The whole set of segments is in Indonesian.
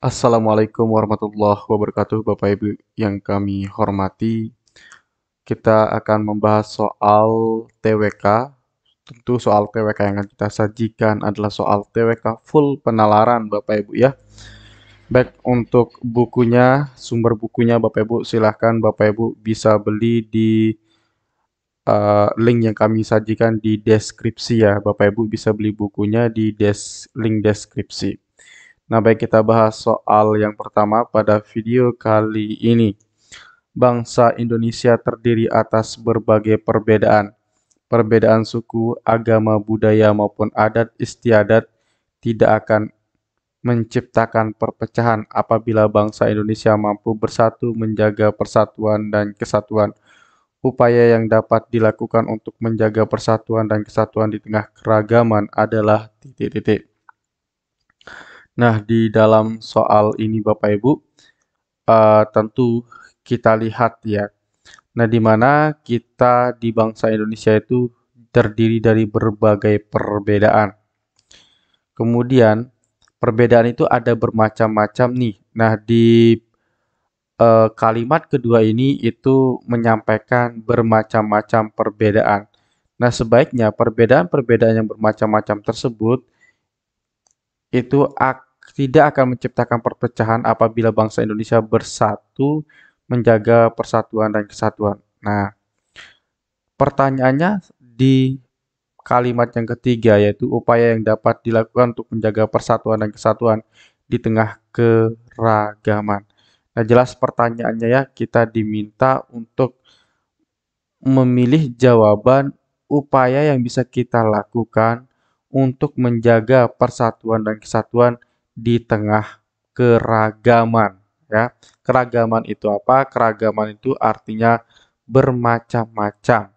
Assalamualaikum warahmatullahi wabarakatuh, Bapak Ibu yang kami hormati. Kita akan membahas soal TWK. Tentu soal TWK yang akan kita sajikan adalah soal TWK full penalaran, Bapak Ibu ya. Baik, untuk bukunya, sumber bukunya Bapak Ibu silahkan Bapak Ibu bisa beli di link yang kami sajikan di deskripsi ya. Bapak Ibu bisa beli bukunya di link deskripsi. Nah, baik, kita bahas soal yang pertama pada video kali ini. Bangsa Indonesia terdiri atas berbagai perbedaan. Perbedaan suku, agama, budaya, maupun adat istiadat tidak akan menciptakan perpecahan apabila bangsa Indonesia mampu bersatu menjaga persatuan dan kesatuan. Upaya yang dapat dilakukan untuk menjaga persatuan dan kesatuan di tengah keragaman adalah titik-titik. Nah, di dalam soal ini Bapak Ibu, tentu kita lihat ya. Nah, di mana kita di bangsa Indonesia itu terdiri dari berbagai perbedaan. Kemudian, perbedaan itu ada bermacam-macam nih. Nah, di kalimat kedua ini itu menyampaikan bermacam-macam perbedaan. Nah, sebaiknya perbedaan-perbedaan yang bermacam-macam tersebut itu tidak akan menciptakan perpecahan apabila bangsa Indonesia bersatu menjaga persatuan dan kesatuan. Nah, pertanyaannya di kalimat yang ketiga yaitu upaya yang dapat dilakukan untuk menjaga persatuan dan kesatuan di tengah keragaman. Nah, jelas pertanyaannya ya, kita diminta untuk memilih jawaban upaya yang bisa kita lakukan untuk menjaga persatuan dan kesatuan di tengah keragaman ya. Keragaman itu apa? Keragaman itu artinya bermacam-macam.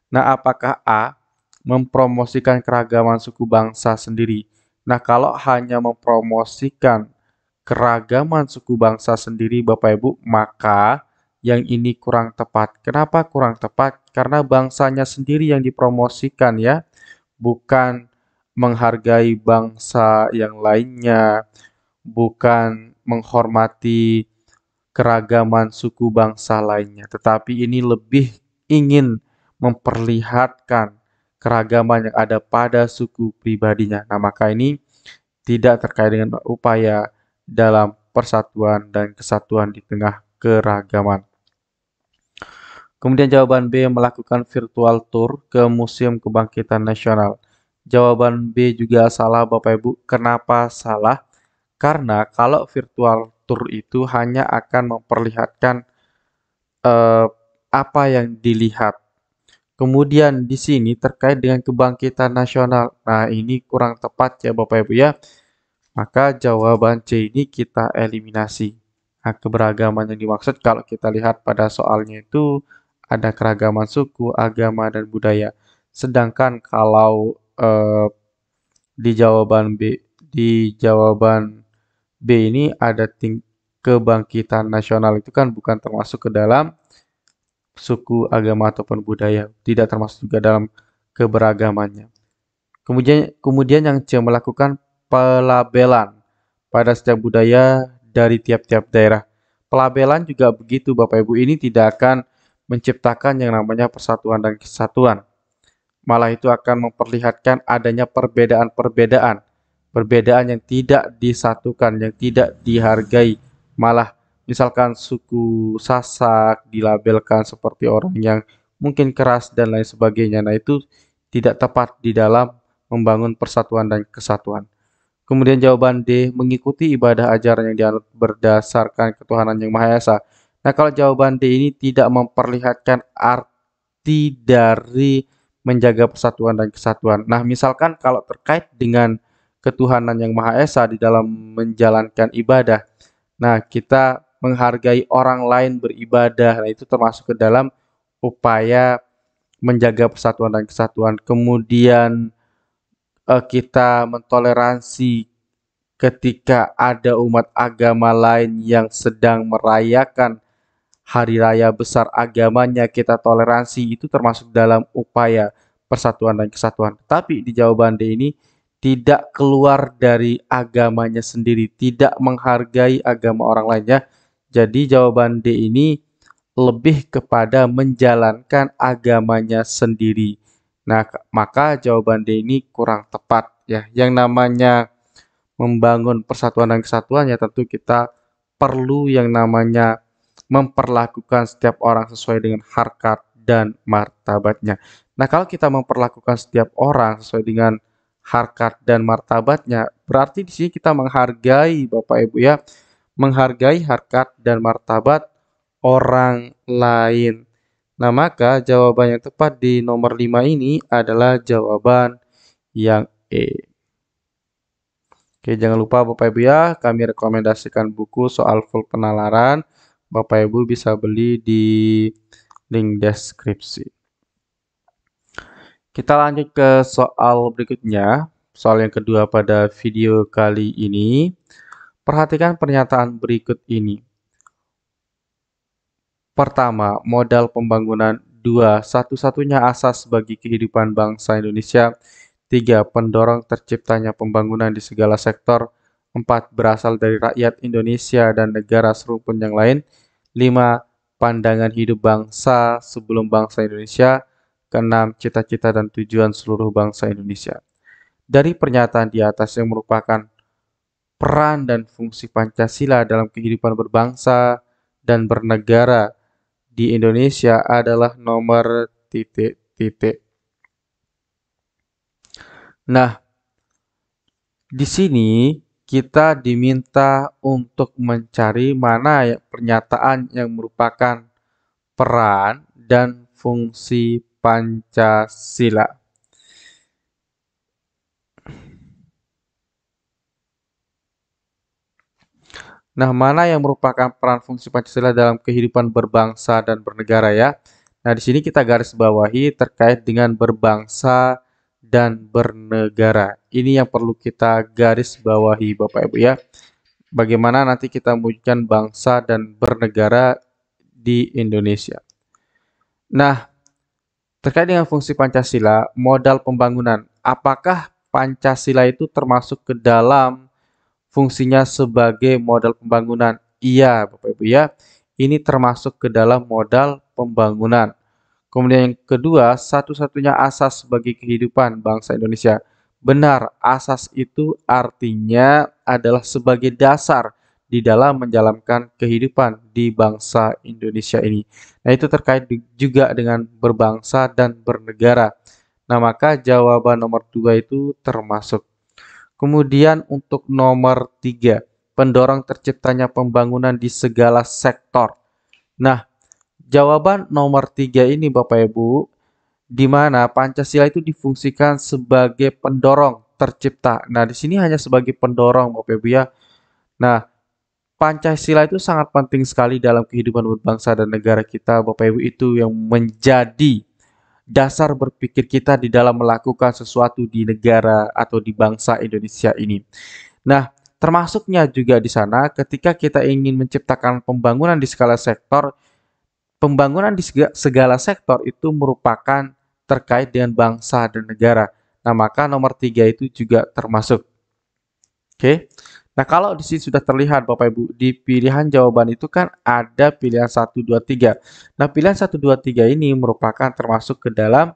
Nah, apakah A mempromosikan keragaman suku bangsa sendiri? Nah, kalau hanya mempromosikan keragaman suku bangsa sendiri, Bapak Ibu, maka yang ini kurang tepat. Kenapa kurang tepat? Karena bangsanya sendiri yang dipromosikan ya, bukan menghargai bangsa yang lainnya, bukan menghormati keragaman suku bangsa lainnya, tetapi ini lebih ingin memperlihatkan keragaman yang ada pada suku pribadinya. Nah, maka ini tidak terkait dengan upaya dalam persatuan dan kesatuan di tengah keragaman. Kemudian jawaban B, melakukan virtual tour ke Museum Kebangkitan Nasional. Jawaban B juga salah Bapak Ibu. Kenapa salah? Karena kalau virtual tour itu hanya akan memperlihatkan apa yang dilihat. Kemudian di sini terkait dengan kebangkitan nasional. Nah, ini kurang tepat ya Bapak Ibu ya. Maka jawaban C ini kita eliminasi. Nah, keberagaman yang dimaksud kalau kita lihat pada soalnya itu ada keragaman suku, agama, dan budaya. Sedangkan kalau di jawaban B ini ada kebangkitan nasional itu kan bukan termasuk ke dalam suku, agama, ataupun budaya. Tidak termasuk juga dalam keberagamannya. Kemudian yang C, melakukan pelabelan pada setiap budaya dari tiap-tiap daerah. Pelabelan juga begitu Bapak Ibu, ini tidak akan menciptakan yang namanya persatuan dan kesatuan. Malah itu akan memperlihatkan adanya perbedaan-perbedaan. Perbedaan yang tidak disatukan, yang tidak dihargai. Malah misalkan suku Sasak dilabelkan seperti orang yang mungkin keras dan lain sebagainya. Nah, itu tidak tepat di dalam membangun persatuan dan kesatuan. Kemudian jawaban D, mengikuti ibadah ajaran yang dianut berdasarkan ketuhanan yang Maha Esa. Nah, kalau jawaban D ini tidak memperlihatkan arti dari menjaga persatuan dan kesatuan. Nah, misalkan kalau terkait dengan ketuhanan yang Maha Esa di dalam menjalankan ibadah, nah kita menghargai orang lain beribadah, nah itu termasuk ke dalam upaya menjaga persatuan dan kesatuan. Kemudian kita mentoleransi ketika ada umat agama lain yang sedang merayakan hari raya besar agamanya, kita toleransi, itu termasuk dalam upaya persatuan dan kesatuan. Tapi di jawaban D ini tidak keluar dari agamanya sendiri, tidak menghargai agama orang lainnya. Jadi jawaban D ini lebih kepada menjalankan agamanya sendiri. Nah, maka jawaban D ini kurang tepat ya. Yang namanya membangun persatuan dan kesatuan ya tentu kita perlu yang namanya memperlakukan setiap orang sesuai dengan harkat dan martabatnya. Nah, kalau kita memperlakukan setiap orang sesuai dengan harkat dan martabatnya, berarti di sini kita menghargai Bapak Ibu ya, menghargai harkat dan martabat orang lain. Nah, maka jawaban yang tepat di nomor 5 ini adalah jawaban yang E. Oke, jangan lupa Bapak Ibu ya, kami rekomendasikan buku soal full penalaran. Bapak Ibu bisa beli di link deskripsi. Kita lanjut ke soal berikutnya, soal yang kedua pada video kali ini. Perhatikan pernyataan berikut ini. Pertama, modal pembangunan. 2. Satu-satunya asas bagi kehidupan bangsa Indonesia. 3. Pendorong terciptanya pembangunan di segala sektor. 4. Berasal dari rakyat Indonesia dan negara serumpun yang lain. 5. Pandangan hidup bangsa sebelum bangsa Indonesia. 6. Cita-cita dan tujuan seluruh bangsa Indonesia. Dari pernyataan di atas yang merupakan peran dan fungsi Pancasila dalam kehidupan berbangsa dan bernegara di Indonesia adalah nomor titik-titik. Nah, di sini kita diminta untuk mencari mana ya pernyataan yang merupakan peran dan fungsi Pancasila. Nah, mana yang merupakan peran fungsi Pancasila dalam kehidupan berbangsa dan bernegara ya? Nah, di sini kita garis bawahi terkait dengan berbangsa dan bernegara. Ini yang perlu kita garis bawahi Bapak Ibu ya. Bagaimana nanti kita mewujudkan bangsa dan bernegara di Indonesia. Nah, terkait dengan fungsi Pancasila, modal pembangunan. Apakah Pancasila itu termasuk ke dalam fungsinya sebagai modal pembangunan? Iya, Bapak Ibu ya. Ini termasuk ke dalam modal pembangunan. Kemudian yang kedua, satu-satunya asas bagi kehidupan bangsa Indonesia. Benar, asas itu artinya adalah sebagai dasar di dalam menjalankan kehidupan di bangsa Indonesia ini. Nah, itu terkait juga dengan berbangsa dan bernegara. Nah, maka jawaban nomor 2 itu termasuk. Kemudian untuk nomor 3, pendorong terciptanya pembangunan di segala sektor. Nah, jawaban nomor 3 ini Bapak Ibu, di mana Pancasila itu difungsikan sebagai pendorong tercipta. Nah, di sini hanya sebagai pendorong Bapak Ibu ya. Nah, Pancasila itu sangat penting sekali dalam kehidupan berbangsa dan negara kita, Bapak Ibu, itu yang menjadi dasar berpikir kita di dalam melakukan sesuatu di negara atau di bangsa Indonesia ini. Nah, termasuknya juga di sana ketika kita ingin menciptakan pembangunan di skala sektor, pembangunan di segala sektor itu merupakan terkait dengan bangsa dan negara. Nah, maka nomor 3 itu juga termasuk. Oke. Nah, kalau di sini sudah terlihat Bapak Ibu, di pilihan jawaban itu kan ada pilihan 1, 2, 3. Nah, pilihan 1, 2, 3 ini merupakan termasuk ke dalam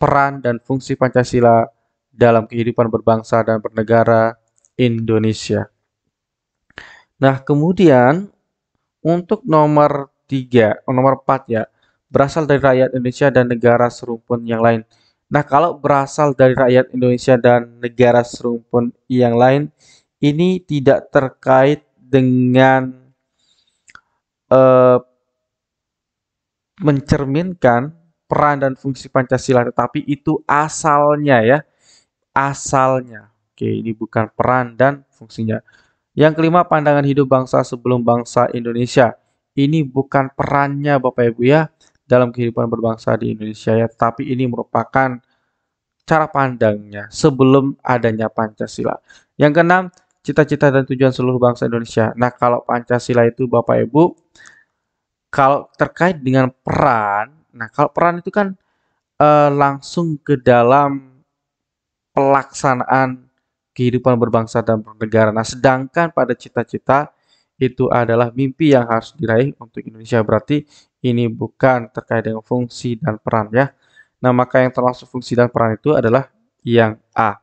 peran dan fungsi Pancasila dalam kehidupan berbangsa dan bernegara Indonesia. Nah, kemudian untuk nomor 3, nomor 4 ya, berasal dari rakyat Indonesia dan negara serumpun yang lain. Nah, kalau berasal dari rakyat Indonesia dan negara serumpun yang lain, ini tidak terkait dengan mencerminkan peran dan fungsi Pancasila, tetapi itu asalnya ya, asalnya. Oke, ini bukan peran dan fungsinya. Yang kelima, pandangan hidup bangsa sebelum bangsa Indonesia. Ini bukan perannya Bapak Ibu ya dalam kehidupan berbangsa di Indonesia ya, tapi ini merupakan cara pandangnya sebelum adanya Pancasila. Yang keenam, cita-cita dan tujuan seluruh bangsa Indonesia. Nah, kalau Pancasila itu Bapak Ibu, kalau terkait dengan peran, nah kalau peran itu kan langsung ke dalam pelaksanaan kehidupan berbangsa dan bernegara. Nah, sedangkan pada cita-cita itu adalah mimpi yang harus diraih untuk Indonesia. Berarti ini bukan terkait dengan fungsi dan peran ya. Nah, maka yang termasuk fungsi dan peran itu adalah yang A.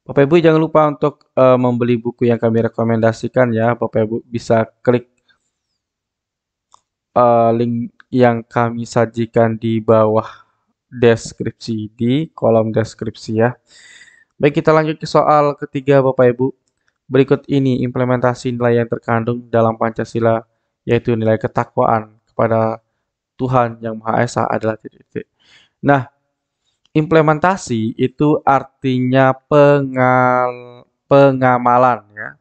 Bapak Ibu jangan lupa untuk membeli buku yang kami rekomendasikan ya. Bapak Ibu bisa klik link yang kami sajikan di bawah deskripsi, di kolom deskripsi ya. Baik, kita lanjut ke soal ketiga Bapak Ibu. Berikut ini implementasi nilai yang terkandung dalam Pancasila, yaitu nilai ketakwaan kepada Tuhan Yang Maha Esa adalah titik-titik. Nah, implementasi itu artinya pengamalan ya.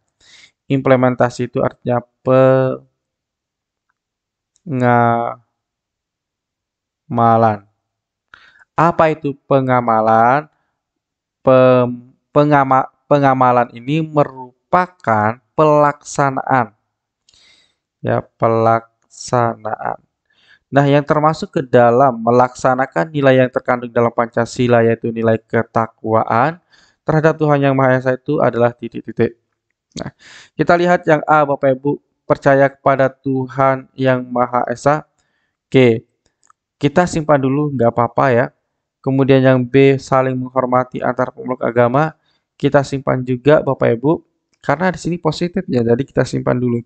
Implementasi itu artinya pengamalan. Apa itu pengamalan? Pengamalan ini merupakan pelaksanaan ya, pelaksanaan. Nah, yang termasuk ke dalam melaksanakan nilai yang terkandung dalam Pancasila yaitu nilai ketakwaan terhadap Tuhan Yang Maha Esa itu adalah titik-titik. Nah, kita lihat yang A Bapak Ibu, percaya kepada Tuhan Yang Maha Esa. Oke, kita simpan dulu nggak apa-apa ya. Kemudian yang B, saling menghormati antar pemeluk agama, kita simpan juga Bapak Ibu, karena di sini positif ya, jadi kita simpan dulu.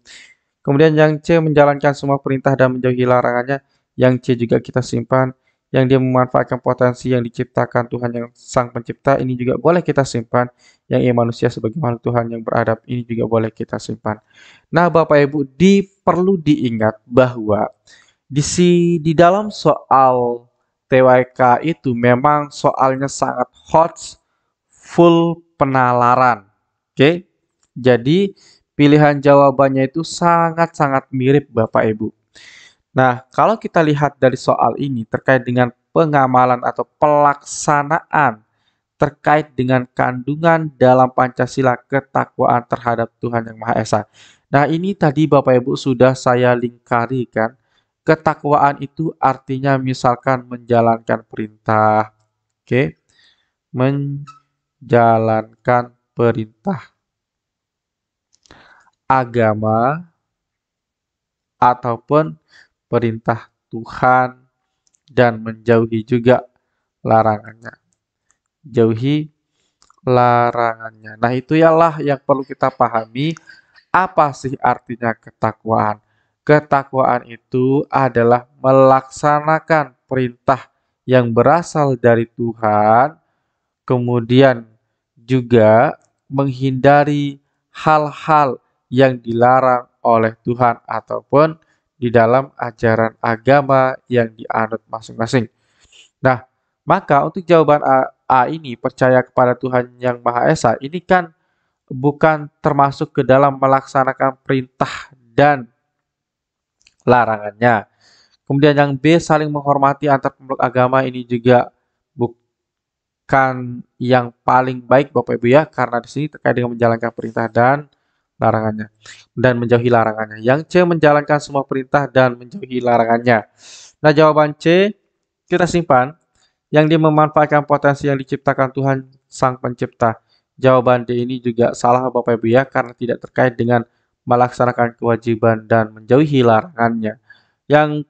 Kemudian yang C, menjalankan semua perintah dan menjauhi larangannya, yang C juga kita simpan. Yang dia memanfaatkan potensi yang diciptakan Tuhan Yang Sang Pencipta, ini juga boleh kita simpan. Yang ia manusia sebagai makhluk Tuhan yang beradab, ini juga boleh kita simpan. Nah Bapak Ibu, perlu diingat bahwa di dalam soal TWK itu memang soalnya sangat hot, full penalaran. Oke. Jadi pilihan jawabannya itu sangat-sangat mirip Bapak Ibu. Nah, kalau kita lihat dari soal ini terkait dengan pengamalan atau pelaksanaan terkait dengan kandungan dalam Pancasila ketakwaan terhadap Tuhan Yang Maha Esa. Nah, ini tadi Bapak Ibu sudah saya lingkari kan. Ketakwaan itu artinya misalkan menjalankan perintah. Oke. Menjalankan perintah agama ataupun perintah Tuhan dan menjauhi juga larangannya. Jauhi larangannya. Nah, itu ialah yang perlu kita pahami. Apa sih artinya ketakwaan? Ketakwaan itu adalah melaksanakan perintah yang berasal dari Tuhan, kemudian juga menghindari hal-hal yang dilarang oleh Tuhan ataupun di dalam ajaran agama yang dianut masing-masing. Nah, maka untuk jawaban A ini, percaya kepada Tuhan Yang Maha Esa, ini kan bukan termasuk ke dalam melaksanakan perintah dan larangannya. Kemudian yang B, saling menghormati antar pemeluk agama, ini juga bukan yang paling baik Bapak Ibu ya, karena di sini terkait dengan menjalankan perintah dan larangannya dan menjauhi larangannya. Yang C, menjalankan semua perintah dan menjauhi larangannya. Nah, jawaban C kita simpan. Yang dia memanfaatkan potensi yang diciptakan Tuhan Sang Pencipta. Jawaban D ini juga salah Bapak Ibu ya, karena tidak terkait dengan melaksanakan kewajiban dan menjauhi larangannya. Yang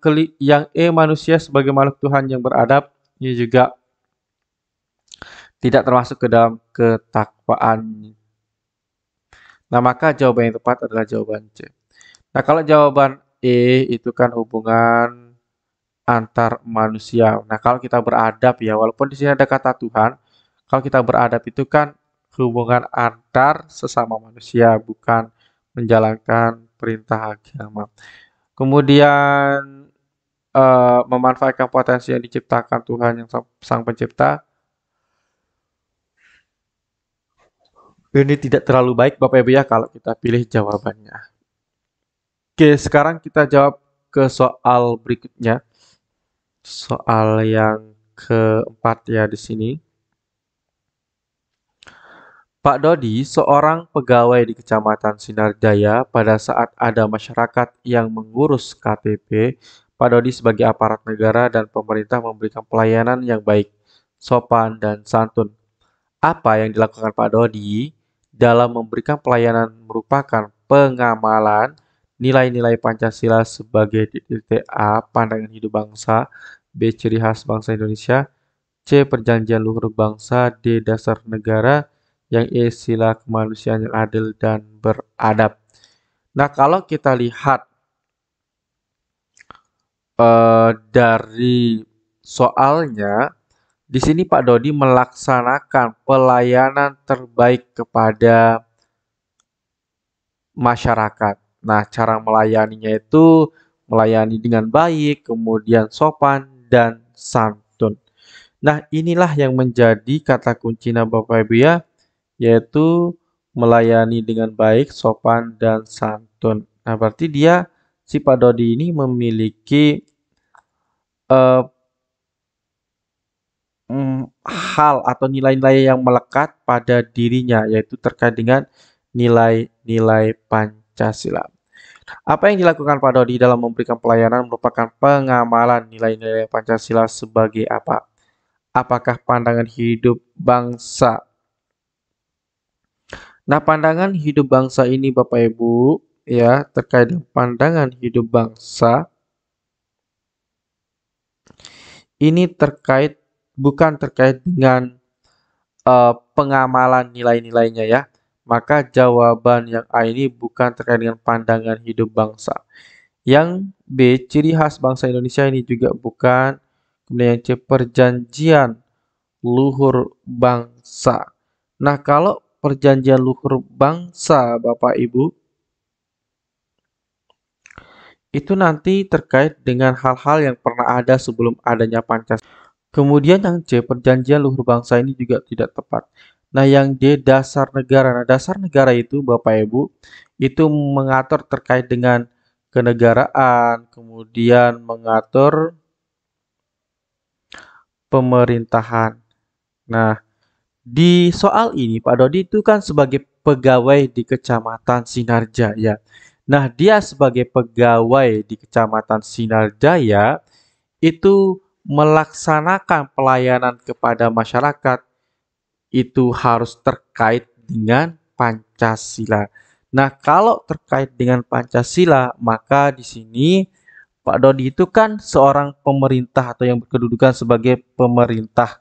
E, manusia sebagai makhluk Tuhan yang beradab, ini juga tidak termasuk ke dalam ketakwaan. Nah, maka jawaban yang tepat adalah jawaban C. Nah, kalau jawaban E itu kan hubungan antar manusia. Nah, kalau kita beradab ya, walaupun di sini ada kata Tuhan, kalau kita beradab itu kan hubungan antar sesama manusia, bukan menjalankan perintah agama. Kemudian memanfaatkan potensi yang diciptakan Tuhan Yang Sang Pencipta. Ini tidak terlalu baik Bapak Ibu ya kalau kita pilih jawabannya. Oke, sekarang kita jawab ke soal berikutnya. Soal yang keempat ya di sini. Pak Dodi, seorang pegawai di Kecamatan Sinarjaya, pada saat ada masyarakat yang mengurus KTP, Pak Dodi sebagai aparat negara dan pemerintah memberikan pelayanan yang baik, sopan, dan santun. Apa yang dilakukan Pak Dodi dalam memberikan pelayanan merupakan pengamalan nilai-nilai Pancasila sebagai titik A. Pandangan hidup bangsa, B. Ciri khas bangsa Indonesia, C. Perjanjian luhur bangsa, D. Dasar negara, yang E. Sila kemanusiaan yang adil dan beradab. Nah, kalau kita lihat dari soalnya, di sini Pak Dodi melaksanakan pelayanan terbaik kepada masyarakat. Nah, cara melayaninya itu melayani dengan baik, kemudian sopan dan santun. Nah, inilah yang menjadi kata kuncinya Bapak Ibu ya, yaitu melayani dengan baik, sopan dan santun. Nah, berarti si Pak Dodi ini memiliki eh, hal atau nilai-nilai yang melekat pada dirinya, yaitu terkait dengan nilai-nilai Pancasila. Apa yang dilakukan Pak Dodi dalam memberikan pelayanan merupakan pengamalan nilai-nilai Pancasila sebagai apa? Apakah pandangan hidup bangsa? Nah, pandangan hidup bangsa ini Bapak Ibu, ya, terkait dengan pandangan hidup bangsa, ini bukan terkait dengan pengamalan nilai-nilainya ya. Maka jawaban yang A ini bukan terkait dengan pandangan hidup bangsa. Yang B, ciri khas bangsa Indonesia ini juga bukan. Kemudian yang C, perjanjian luhur bangsa. Nah, kalau perjanjian luhur bangsa, Bapak Ibu, itu nanti terkait dengan hal-hal yang pernah ada sebelum adanya Pancasila. Kemudian yang C, perjanjian luhur bangsa ini juga tidak tepat. Nah, yang D, dasar negara. Nah, dasar negara itu Bapak Ibu, itu mengatur terkait dengan kenegaraan, kemudian mengatur pemerintahan. Nah, di soal ini Pak Dodi itu kan sebagai pegawai di Kecamatan Sinarjaya. Nah, dia sebagai pegawai di Kecamatan Sinarjaya itu melaksanakan pelayanan kepada masyarakat itu harus terkait dengan Pancasila. Nah, kalau terkait dengan Pancasila, maka di sini Pak Dodi itu kan seorang pemerintah atau yang berkedudukan sebagai pemerintah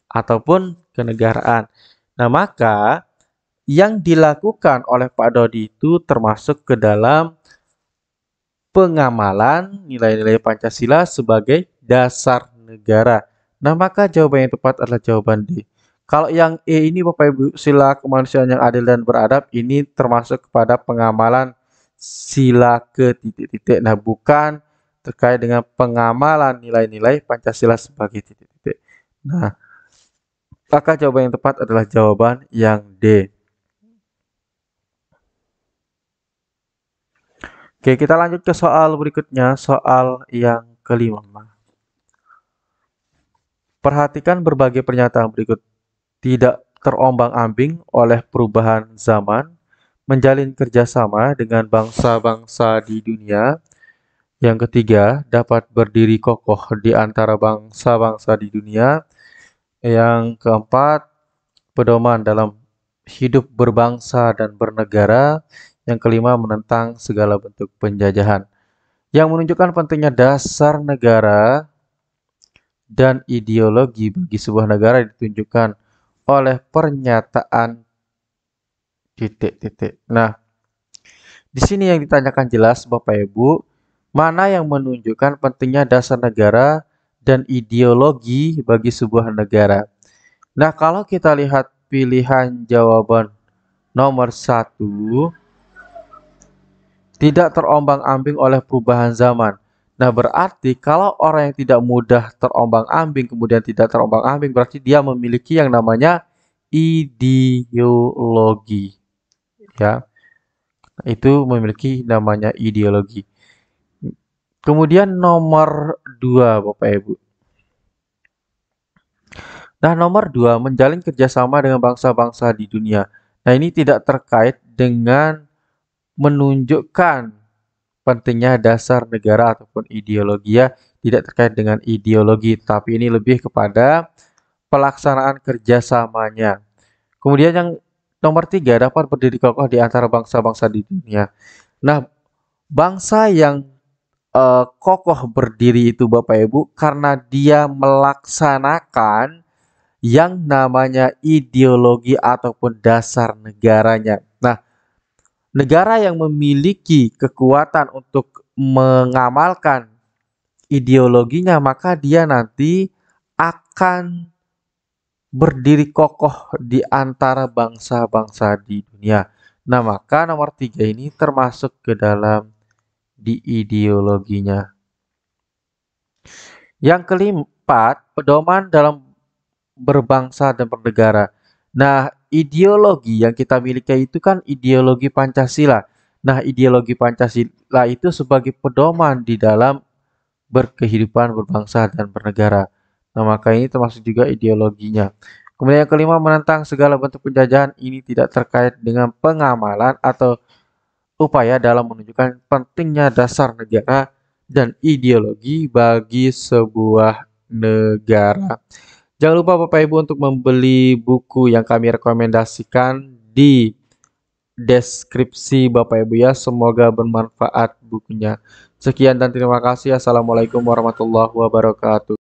ataupun kenegaraan. Nah, maka yang dilakukan oleh Pak Dodi itu termasuk ke dalam pengamalan nilai-nilai Pancasila sebagai dasar negara. Nah, maka jawaban yang tepat adalah jawaban D. Kalau yang E ini Bapak Ibu, sila kemanusiaan yang adil dan beradab ini termasuk kepada pengamalan sila ke titik-titik. Nah, bukan terkait dengan pengamalan nilai-nilai Pancasila sebagai titik-titik. Nah, maka jawaban yang tepat adalah jawaban yang D. Oke, kita lanjut ke soal berikutnya, soal yang kelima. Perhatikan berbagai pernyataan berikut. Tidak terombang-ambing oleh perubahan zaman, menjalin kerjasama dengan bangsa-bangsa di dunia. Yang ketiga, dapat berdiri kokoh di antara bangsa-bangsa di dunia. Yang keempat, pedoman dalam hidup berbangsa dan bernegara. Yang kelima, menentang segala bentuk penjajahan. Yang menunjukkan pentingnya dasar negara dan ideologi bagi sebuah negara ditunjukkan oleh pernyataan titik-titik. Nah, di sini yang ditanyakan jelas Bapak Ibu, mana yang menunjukkan pentingnya dasar negara dan ideologi bagi sebuah negara. Nah, kalau kita lihat pilihan jawaban nomor 1, tidak terombang-ambing oleh perubahan zaman. Nah, berarti kalau orang yang tidak mudah terombang-ambing kemudian tidak terombang-ambing berarti dia memiliki yang namanya ideologi. Ya. Itu memiliki namanya ideologi. Kemudian nomor 2 Bapak Ibu. Nah, nomor 2 menjalin kerjasama dengan bangsa-bangsa di dunia. Nah, ini tidak terkait dengan menunjukkan pentingnya dasar negara ataupun ideologi ya, tidak terkait dengan ideologi, tapi ini lebih kepada pelaksanaan kerjasamanya. Kemudian yang nomor tiga, dapat berdiri kokoh di antara bangsa-bangsa di dunia. Nah, bangsa yang kokoh berdiri itu Bapak Ibu karena dia melaksanakan yang namanya ideologi ataupun dasar negaranya. Nah, negara yang memiliki kekuatan untuk mengamalkan ideologinya, maka dia nanti akan berdiri kokoh di antara bangsa-bangsa di dunia. Nah, maka nomor tiga ini termasuk ke dalam di ideologinya. Yang keempat, pedoman dalam berbangsa dan bernegara. Nah, ideologi yang kita miliki itu kan ideologi Pancasila. Nah, ideologi Pancasila itu sebagai pedoman di dalam berkehidupan berbangsa dan bernegara. Nah, maka ini termasuk juga ideologinya. Kemudian yang kelima, menentang segala bentuk penjajahan ini tidak terkait dengan pengamalan atau upaya dalam menunjukkan pentingnya dasar negara dan ideologi bagi sebuah negara. Jangan lupa Bapak Ibu untuk membeli buku yang kami rekomendasikan di deskripsi Bapak Ibu ya. Semoga bermanfaat bukunya. Sekian dan terima kasih. Assalamualaikum warahmatullahi wabarakatuh.